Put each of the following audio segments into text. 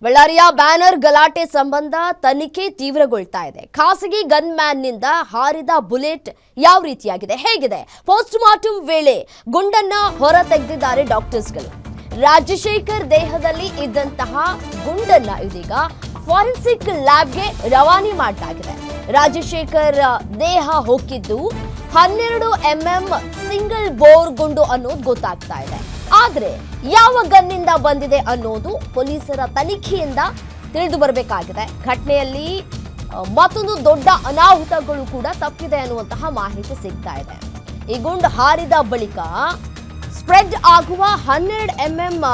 ಬಳ್ಳಾರಿಯ ಬ್ಯಾನರ್ ಗಲಾಟೆ ಸಂಬಂಧ ತನಿಖೆ ತೀವ್ರಗೊಳ್ತಾ ಇದೆ. ಖಾಸಗಿ ಗನ್ ಮ್ಯಾನ್ ನಿಂದ ಹಾರಿದ ಬುಲೆಟ್ ಯಾವ ರೀತಿಯಾಗಿದೆ, ಹೇಗಿದೆ? ಪೋಸ್ಟ್ ಮಾರ್ಟಮ್ ವೇಳೆ ಗುಂಡನ್ನ ಹೊರ ತೆಗೆದಿದ್ದಾರೆ ಡಾಕ್ಟರ್ಸ್ಗಳು. ರಾಜಶೇಖರ್ ದೇಹದಲ್ಲಿ ಇದ್ದಂತಹ ಗುಂಡನ್ನ ಇದೀಗ ಫಾರೆನ್ಸಿಕ್ ಲ್ಯಾಬ್ಗೆ ರವಾನೆ ಮಾಡಲಾಗಿದೆ. ರಾಜಶೇಖರ್ ದೇಹ ಹೊಕ್ಕಿದ್ದು 12 mm ಸಿಂಗಲ್ ಬೋರ್ ಗುಂಡು ಅನ್ನೋದು ಗೊತ್ತಾಗ್ತಾ ಇದೆ. ಆದ್ರೆ ಯಾವ ಗನ್ನಿಂದ ಬಂದಿದೆ ಅನ್ನೋದು ಪೊಲೀಸರ ತನಿಖೆಯಿಂದ ತಿಳಿದು ಬರಬೇಕಾಗಿದೆ. ಘಟನೆಯಲ್ಲಿ ಮತ್ತೊಂದು ದೊಡ್ಡ ಅನಾಹುತಗಳು ಕೂಡ ತಪ್ಪಿದೆ ಅನ್ನುವಂತಹ ಮಾಹಿತಿ ಸಿಗ್ತಾ ಇದೆ. ಈ ಗುಂಡು ಹಾರಿದ ಬಳಿಕ ಸ್ಪ್ರೆಡ್ ಆಗುವ 12 mm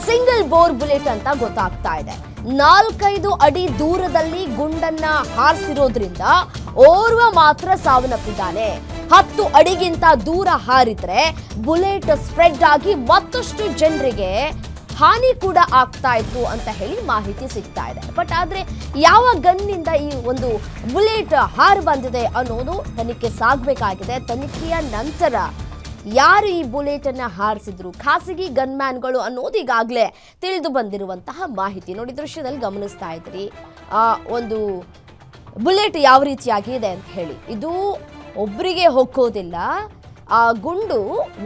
ಸಿಂಗಲ್ ಬೋರ್ ಬುಲೆಟ್ ಅಂತ ಗೊತ್ತಾಗ್ತಾ ಇದೆ. 4-5 ಅಡಿ ದೂರದಲ್ಲಿ ಗುಂಡನ್ನ ಹಾರಿಸಿರೋದ್ರಿಂದ ಓರ್ವ ಮಾತ್ರ ಸಾವನ್ನಪ್ಪಿದ್ದಾನೆ. 10 ಅಡಿಗಿಂತ ದೂರ ಹಾರಿದ್ರೆ ಬುಲೆಟ್ ಸ್ಪ್ರೆಡ್ ಆಗಿ ಮತ್ತಷ್ಟು ಜನರಿಗೆ ಹಾನಿ ಕೂಡ ಆಗ್ತಾ ಇತ್ತು ಅಂತ ಹೇಳಿ ಮಾಹಿತಿ ಸಿಗ್ತಾ ಇದೆ. ಬಟ್ ಆದ್ರೆ ಯಾವ ಗನ್ನಿಂದ ಈ ಒಂದು ಬುಲೆಟ್ ಹಾರಿ ಬಂದಿದೆ ಅನ್ನೋದು ತನಿಖೆ ಸಾಗಬೇಕಾಗಿದೆ. ತನಿಖೆಯ ನಂತರ ಯಾರು ಈ ಬುಲೆಟ್ ಅನ್ನ ಹಾರಿಸಿದ್ರು, ಖಾಸಗಿ ಗನ್ ಮ್ಯಾನ್ಗಳು ಅನ್ನೋದು ಈಗಾಗಲೇ ತಿಳಿದು ಬಂದಿರುವಂತಹ ಮಾಹಿತಿ. ನೋಡಿ, ದೃಶ್ಯದಲ್ಲಿ ಗಮನಿಸ್ತಾ ಇದ್ರಿ ಒಂದು ಬುಲೆಟ್ ಯಾವ ರೀತಿಯಾಗಿದೆ ಅಂತ ಹೇಳಿ. ಇದು ಒಬ್ಬರಿಗೆ ಹೊಕ್ಕೋದಿಲ್ಲ. ಆ ಗುಂಡು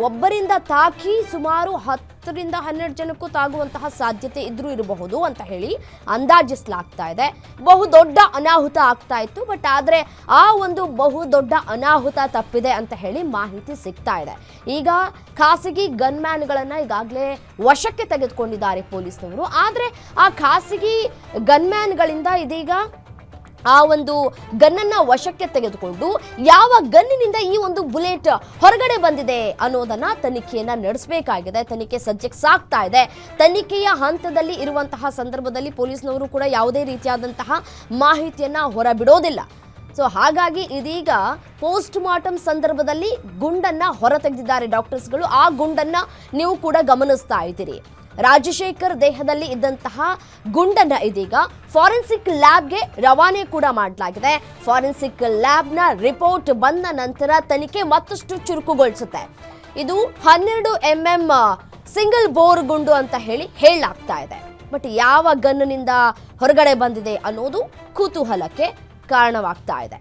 ಒಬ್ಬರಿಂದ ತಾಕಿ ಸುಮಾರು 10ರಿಂದ 12 ಜನಕ್ಕೂ ತಾಗುವಂತಹ ಸಾಧ್ಯತೆ ಇದ್ರೂ ಇರಬಹುದು ಅಂತ ಹೇಳಿ ಅಂದಾಜಿಸಲಾಗ್ತಾ ಇದೆ. ಬಹುದೊಡ್ಡ ಅನಾಹುತ ಆಗ್ತಾ ಇತ್ತು. ಬಟ್ ಆದರೆ ಆ ಒಂದು ಬಹುದೊಡ್ಡ ಅನಾಹುತ ತಪ್ಪಿದೆ ಅಂತ ಹೇಳಿ ಮಾಹಿತಿ ಸಿಗ್ತಾ ಇದೆ. ಈಗ ಖಾಸಗಿ ಗನ್ ಮ್ಯಾನ್ಗಳನ್ನು ಈಗಾಗಲೇ ವಶಕ್ಕೆ ತೆಗೆದುಕೊಂಡಿದ್ದಾರೆ ಪೊಲೀಸ್ನವರು. ಆದರೆ ಆ ಖಾಸಗಿ ಗನ್ ಮ್ಯಾನ್ಗಳಿಂದ ಇದೀಗ ಆ ಒಂದು ಗನ್ನನ್ನ ವಶಕ್ಕೆ ತೆಗೆದುಕೊಂಡು ಯಾವ ಗನ್ನಿನಿಂದ ಈ ಒಂದು ಬುಲೆಟ್ ಹೊರಗಡೆ ಬಂದಿದೆ ಅನ್ನೋದನ್ನ ತನಿಖೆಯನ್ನ ನಡೆಸಬೇಕಾಗಿದೆ. ತನಿಖೆ ಸದ್ಯಕ್ಕೆ ಸಾಗ್ತಾ ಇದೆ. ತನಿಖೆಯ ಹಂತದಲ್ಲಿ ಇರುವಂತಹ ಸಂದರ್ಭದಲ್ಲಿ ಪೊಲೀಸ್ನವರು ಕೂಡ ಯಾವುದೇ ರೀತಿಯಾದಂತಹ ಮಾಹಿತಿಯನ್ನ ಹೊರಬಿಡೋದಿಲ್ಲ. ಸೊ ಹಾಗಾಗಿ ಇದೀಗ ಪೋಸ್ಟ್ ಮಾರ್ಟಮ್ ಸಂದರ್ಭದಲ್ಲಿ ಗುಂಡನ್ನ ಹೊರ ತೆಗೆದಿದ್ದಾರೆ ಡಾಕ್ಟರ್ಸ್ಗಳು. ಆ ಗುಂಡನ್ನ ನೀವು ಕೂಡ ಗಮನಿಸ್ತಾ ಇದ್ದೀರಿ. ರಾಜಶೇಖರ್ ದೇಹದಲ್ಲಿ ಇದ್ದಂತಹ ಗುಂಡನ್ನ ಇದೀಗ ಫಾರೆನ್ಸಿಕ್ ಲ್ಯಾಬ್ಗೆ ರವಾನೆ ಕೂಡ ಮಾಡಲಾಗಿದೆ. ಫಾರೆನ್ಸಿಕ್ ಲ್ಯಾಬ್ನ ರಿಪೋರ್ಟ್ ಬಂದ ನಂತರ ತನಿಖೆ ಮತ್ತಷ್ಟು ಚುರುಕುಗೊಳಿಸುತ್ತೆ. ಇದು 12 mm ಸಿಂಗಲ್ ಬೋರ್ ಗುಂಡು ಅಂತ ಹೇಳಲಾಗ್ತಾ ಇದೆ. ಬಟ್ ಯಾವ ಗನ್ನಿನಿಂದ ಹೊರಗಡೆ ಬಂದಿದೆ ಅನ್ನೋದು ಕುತೂಹಲಕ್ಕೆ ಕಾರಣವಾಗ್ತಾ ಇದೆ.